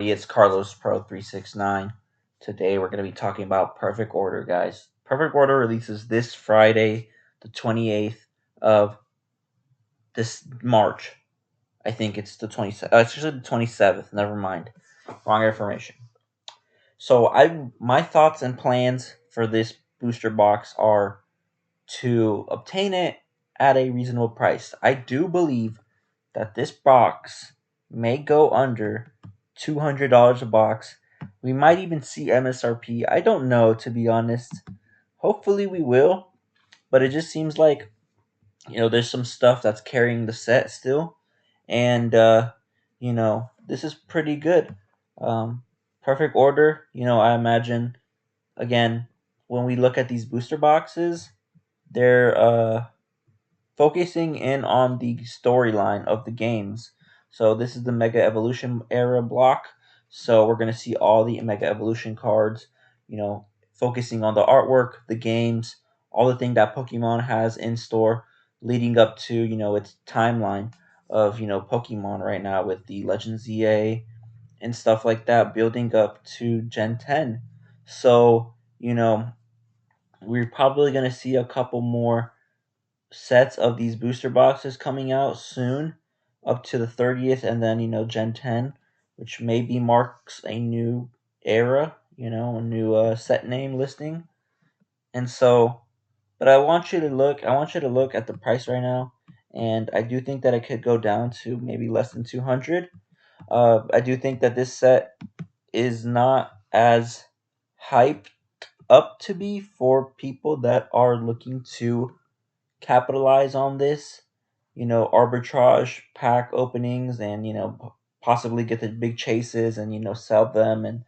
It's Carlos Pro 369. Today we're going to be talking about Perfect Order, guys. Perfect Order releases this Friday, the 28th of this March. I think it's the 27th. It's actually the 27th. Never mind. Wrong information. So my thoughts and plans for this booster box are to obtain it at a reasonable price. I do believe that this box may go under $200 a box. We might even see MSRP. I don't know, to be honest. Hopefully we will, but it just seems like there's some stuff that's carrying the set still, and this is pretty good. Perfect Order. I imagine again when we look at these booster boxes, they're focusing in on the storyline of the games. So this is the Mega Evolution era block. So we're gonna see all the Mega Evolution cards, focusing on the artwork, the games, all the thing that Pokemon has in store, leading up to its timeline of Pokemon right now with the Legends EA and stuff like that, building up to Gen 10. So we're probably gonna see a couple more sets of these booster boxes coming out soon, up to the 30th, and then Gen 10, which maybe marks a new era, a new set name listing. And so, but I want you to look at the price right now, and I do think that it could go down to maybe less than 200. I do think that this set is not as hyped up to be for people that are looking to capitalize on this, arbitrage pack openings, and possibly get the big chases, and sell them,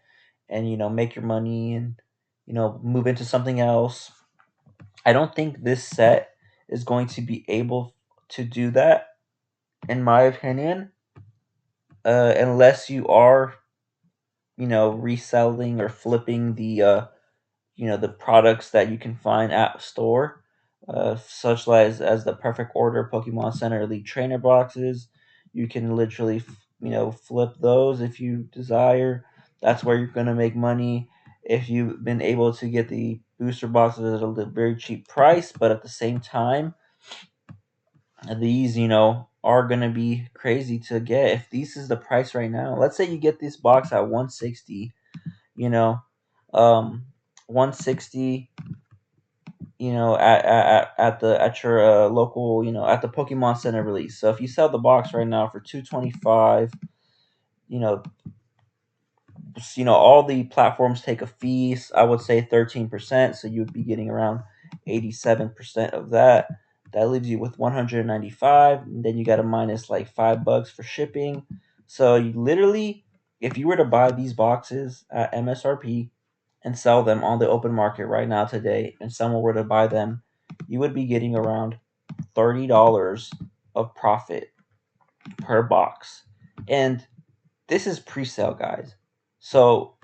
and make your money, and move into something else. I don't think this set is going to be able to do that, in my opinion, unless you are reselling or flipping the products that you can find at store, such as the Perfect Order Pokemon Center Elite Trainer boxes. You can literally flip those if you desire. That's where you're gonna make money if you've been able to get the booster boxes at a very cheap price. But at the same time, these are gonna be crazy to get. If this is the price right now, let's say you get this box at 160, you know, um, 160, at your local, at the Pokemon Center release. So if you sell the box right now for 225, you know, all the platforms take a fee. I would say 13%, so you would be getting around 87% of that. That leaves you with 195, and then you got to minus like $5 for shipping. So you literally, if you were to buy these boxes at MSRP and sell them on the open market right now today, and someone were to buy them, you would be getting around $30 of profit per box. And this is pre-sale, guys. So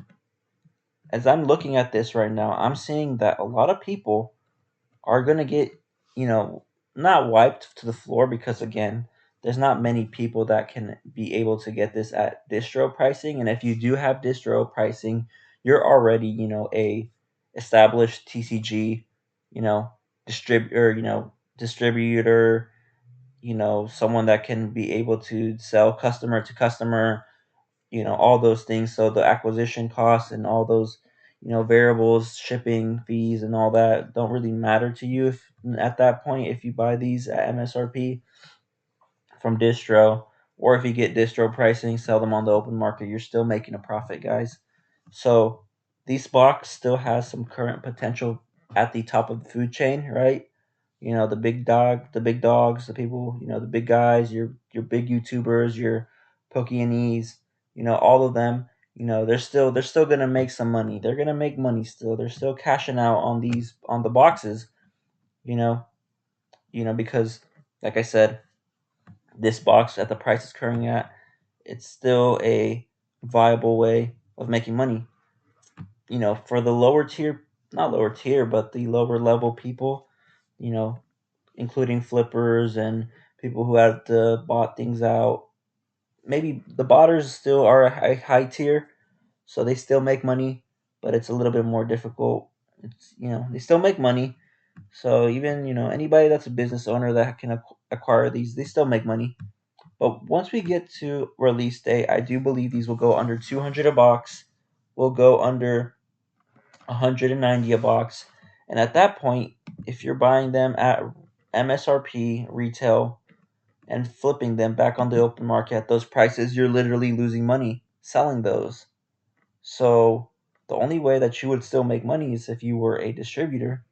as I'm looking at this right now, I'm seeing that a lot of people are going to get, you know, not wiped to the floor, because again, there's not many people that can be able to get this at distro pricing. And if you do have distro pricing, you're already, a established TCG, you know, distributor, someone that can be able to sell customer to customer, all those things. So the acquisition costs and all those, variables, shipping fees, and all that don't really matter to you if at that point, if you buy these at MSRP from distro, or if you get distro pricing, sell them on the open market, you're still making a profit, guys. So these box still has some current potential at the top of the food chain, right? The big dogs, the people, the big guys, your big YouTubers, your Pokeanese, all of them, they're still gonna make some money. They're gonna make money still. They're still cashing out on the boxes, you know, because like I said, this box at the price it's currently at, it's still a viable way of making money. For the lower tier, not lower tier, but the lower level people, you know, including flippers and people who had bought things out, maybe the botters still are a high tier, so they still make money, but it's a little bit more difficult. It's they still make money, so even anybody that's a business owner that can acquire these, they still make money. But once we get to release date, I do believe these will go under 200 a box, will go under 190 a box, and at that point, if you're buying them at MSRP retail and flipping them back on the open market at those prices, you're literally losing money selling those. So the only way that you would still make money is if you were a distributor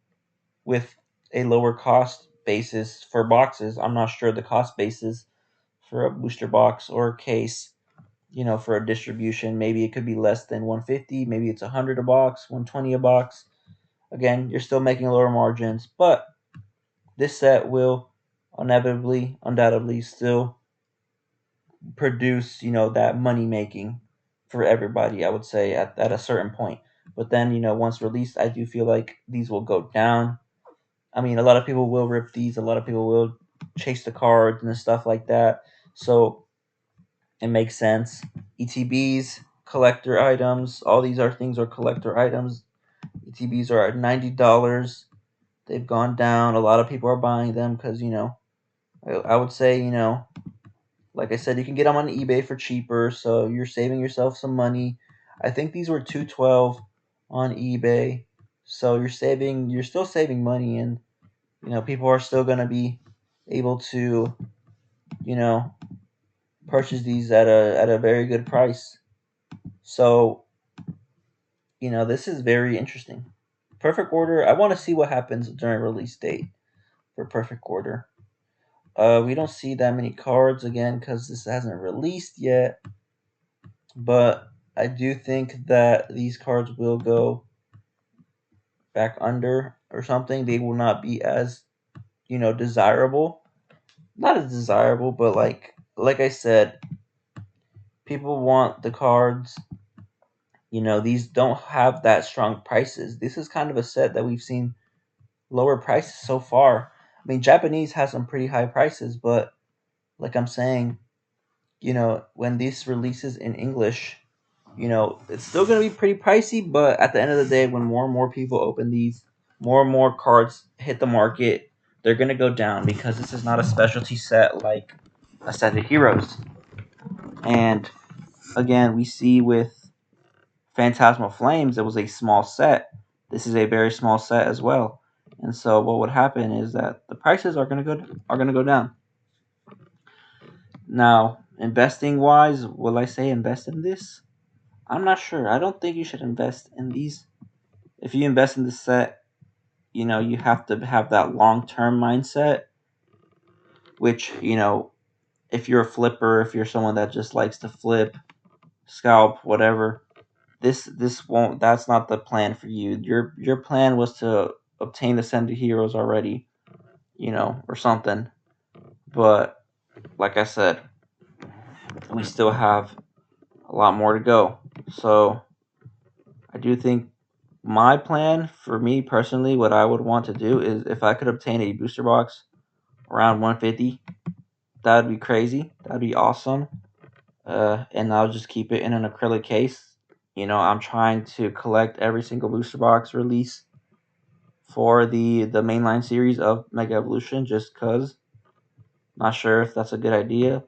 with a lower cost basis for boxes. I'm not sure the cost basis for a booster box or case, for a distribution. Maybe it could be less than 150, maybe it's 100 a box, 120 a box. Again, you're still making lower margins, but this set will inevitably, undoubtedly still produce, that money making for everybody, I would say, at a certain point. But then, once released, I do feel like these will go down. I mean, a lot of people will rip these, a lot of people will chase the cards and stuff like that. So it makes sense. ETBs, collector items, all these are things are collector items. ETBs are at $90. They've gone down. A lot of people are buying them because, I would say, like I said, you can get them on eBay for cheaper, so you're saving yourself some money. I think these were 212 on eBay, so you're still saving money, and people are still gonna be able to you know purchase these at a very good price. So this is very interesting. Perfect Order. I want to see what happens during release date for Perfect Order. We don't see that many cards again because this hasn't released yet. But I do think that these cards will go back under or something. They will not be as, desirable. Not as desirable, but like I said, people want the cards. These don't have that strong prices. This is kind of a set that we've seen lower prices so far. I mean, Japanese has some pretty high prices, but like I'm saying, when this releases in English, it's still going to be pretty pricey, but at the end of the day, when more and more people open these, more and more cards hit the market, they're going to go down because this is not a specialty set like a set of heroes. And again, we see with Phantasmal Flames, it was a small set. This is a very small set as well. And so what would happen is that the prices are going to go down. Now, investing wise, will I say invest in this? I'm not sure. I don't think you should invest in these. If you invest in this set, you have to have that long term mindset, which, if you're a flipper, if you're someone that just likes to flip, scalp, whatever, this won't that's not the plan for you. Your plan was to obtain the Sender Heroes already, or something. But like I said, we still have a lot more to go. So I do think my plan for me personally, what I would want to do is if I could obtain a booster box around 150, that'd be crazy. That'd be awesome. And I'll just keep it in an acrylic case. I'm trying to collect every single booster box release for the mainline series of Mega Evolution, just cause. Not sure if that's a good idea,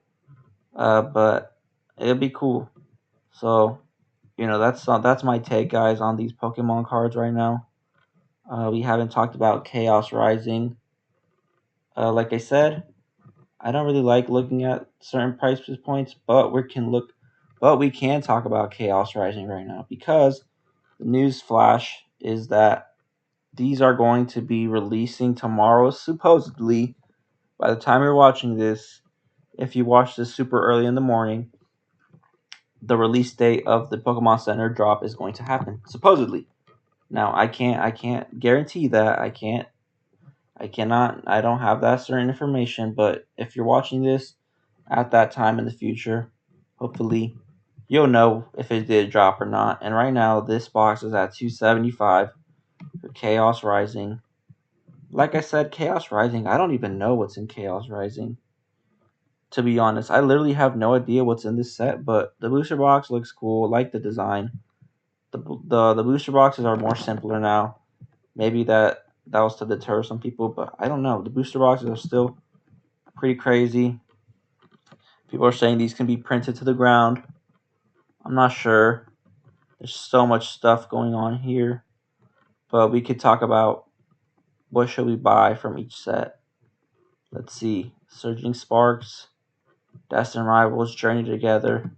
but it'd be cool. So that's my take, guys, on these Pokemon cards right now. We haven't talked about Chaos Rising. Like I said, I don't really like looking at certain price points, but we can talk about Chaos Rising right now because the news flash is that these are going to be releasing tomorrow, supposedly. By the time you're watching this, if you watch this super early in the morning, the release date of the Pokemon Center drop is going to happen, supposedly. Now, I can't guarantee that. I cannot, I don't have that certain information, but if you're watching this at that time in the future, hopefully you'll know if it did drop or not. And right now, this box is at 275 for Chaos Rising. Like I said, Chaos Rising, I don't even know what's in Chaos Rising. to be honest. I literally have no idea what's in this set, but the booster box looks cool. I like the design. The booster boxes are more simpler now. Maybe that was to deter some people, but I don't know. The booster boxes are still pretty crazy. People are saying these can be printed to the ground. I'm not sure. There's so much stuff going on here, but we could talk about what should we buy from each set. Let's see. Surging Sparks, Destined Rivals, Journey Together.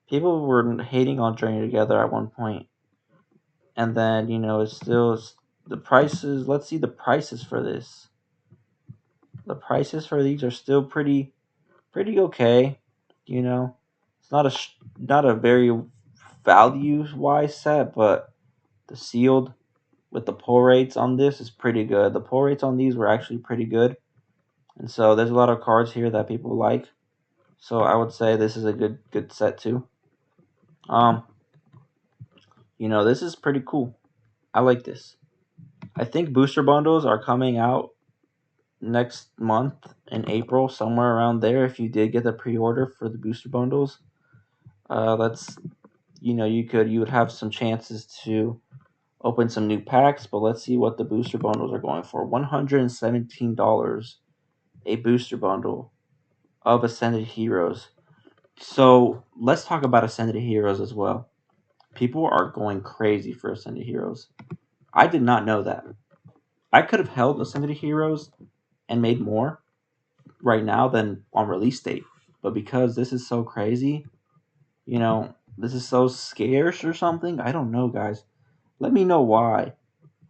People were hating on Journey Together at one point, and then it's still the prices. Let's see the prices for this. The prices for these are still pretty okay. It's not a very value wise set, but the sealed with the pull rates on this is pretty good. The pull rates on these were actually pretty good, and so there's a lot of cards here that people like. So I would say this is a good set too. Um, this is pretty cool. I like this. I think booster bundles are coming out next month in April, somewhere around there. If you did get the pre-order for the booster bundles, let's you would have some chances to open some new packs. But let's see what the booster bundles are going for. $117 a booster bundle of Ascended Heroes. So let's talk about Ascended Heroes as well. People are going crazy for Ascended Heroes. I did not know that. I could have held Ascended Heroes and made more right now than on release date. But because this is so crazy, this is so scarce or something, I don't know, guys. Let me know why.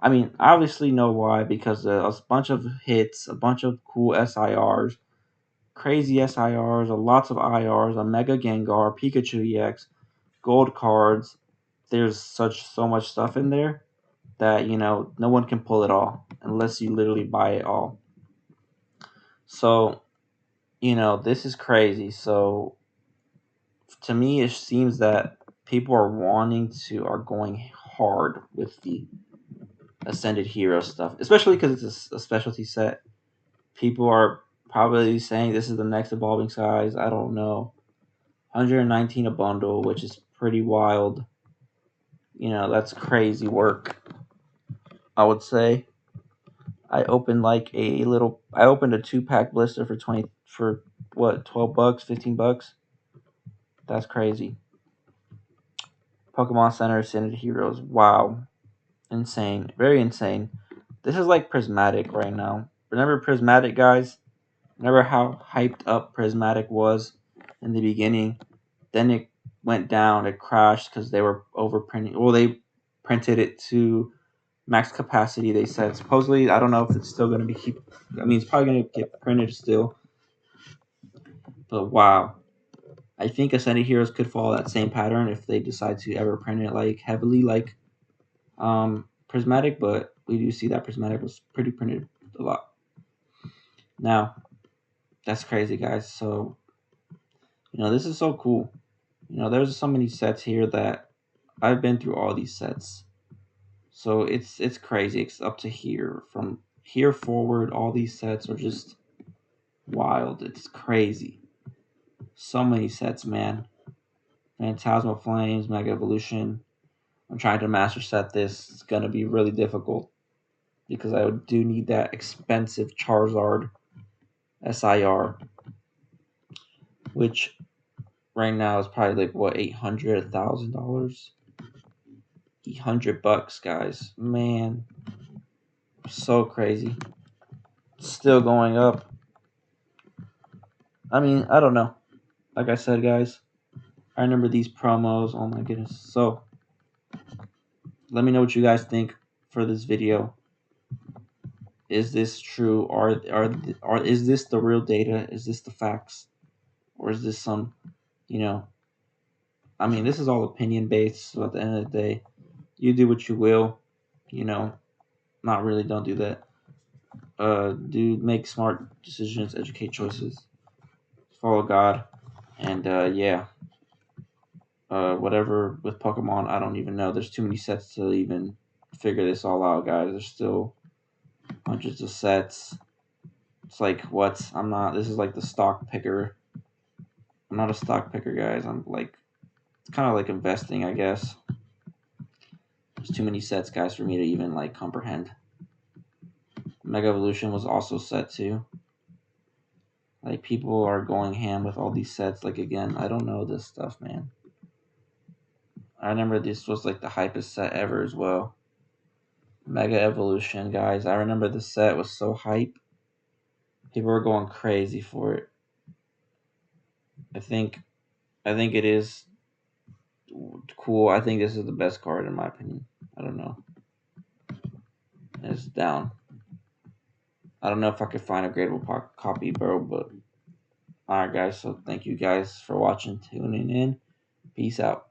I mean, obviously know why, because a bunch of hits, a bunch of cool SIRs, crazy SIRs, lots of IRs, a Mega Gengar, Pikachu EX, gold cards. There's so much stuff in there that no one can pull it all unless you literally buy it all. So this is crazy. So to me, it seems that people are going hard with the Ascended Hero stuff, especially because it's a specialty set. People are probably saying this is the next evolving size. I don't know. 119 a bundle, which is pretty wild. That's crazy work, I would say. I opened a 2-pack blister for 12 bucks, 15 bucks. That's crazy. Pokemon Center Ascended Heroes. Wow. Insane. Very insane. This is like Prismatic right now. Remember Prismatic, guys? Remember how hyped up Prismatic was in the beginning? Then it went down. It crashed because they were overprinting. Well, they printed it to max capacity, they said. Supposedly, I don't know if it's still going to be it's probably going to get printed still. But wow. I think Ascended Heroes could follow that same pattern if they decide to ever print it like heavily like Prismatic, but we do see that Prismatic was pretty printed a lot. Now, that's crazy, guys. So, this is so cool. There's so many sets here that I've been through all these sets. So it's crazy. It's up to here. From here forward, all these sets are just wild. It's crazy. So many sets, man. Phantasmal Flames, Mega Evolution. I'm trying to master set this. It's gonna be really difficult because I do need that expensive Charizard SIR, which right now is probably like what, $800, $1,000, $800, guys. Man, so crazy. Still going up. I mean, I don't know. Like I said, guys, I remember these promos. Oh my goodness. So let me know what you guys think for this video. Is this true? Is this the real data? Is this the facts? Or is this some, this is all opinion based. So at the end of the day, you do what you will. Not really. Don't do that. Do make smart decisions, educate choices, follow God, and yeah. Whatever with Pokemon, I don't even know. There's too many sets to even figure this all out, guys. There's still hundreds of sets. It's like what? I'm not. This is like the stock picker I'm not a stock picker, guys. I'm like, it's kind of like investing, I guess. There's too many sets, guys, for me to even like comprehend. Mega Evolution was also set too. Like people are going ham with all these sets. Like again, I don't know this stuff, man. I remember this was like the hypest set ever as well. Mega Evolution, guys. I remember the set was so hype. People were going crazy for it. I think it is cool. I think this is the best card in my opinion. I don't know. It's down. I don't know if I could find a gradable copy, bro, but alright guys, so thank you guys for watching, tuning in. Peace out.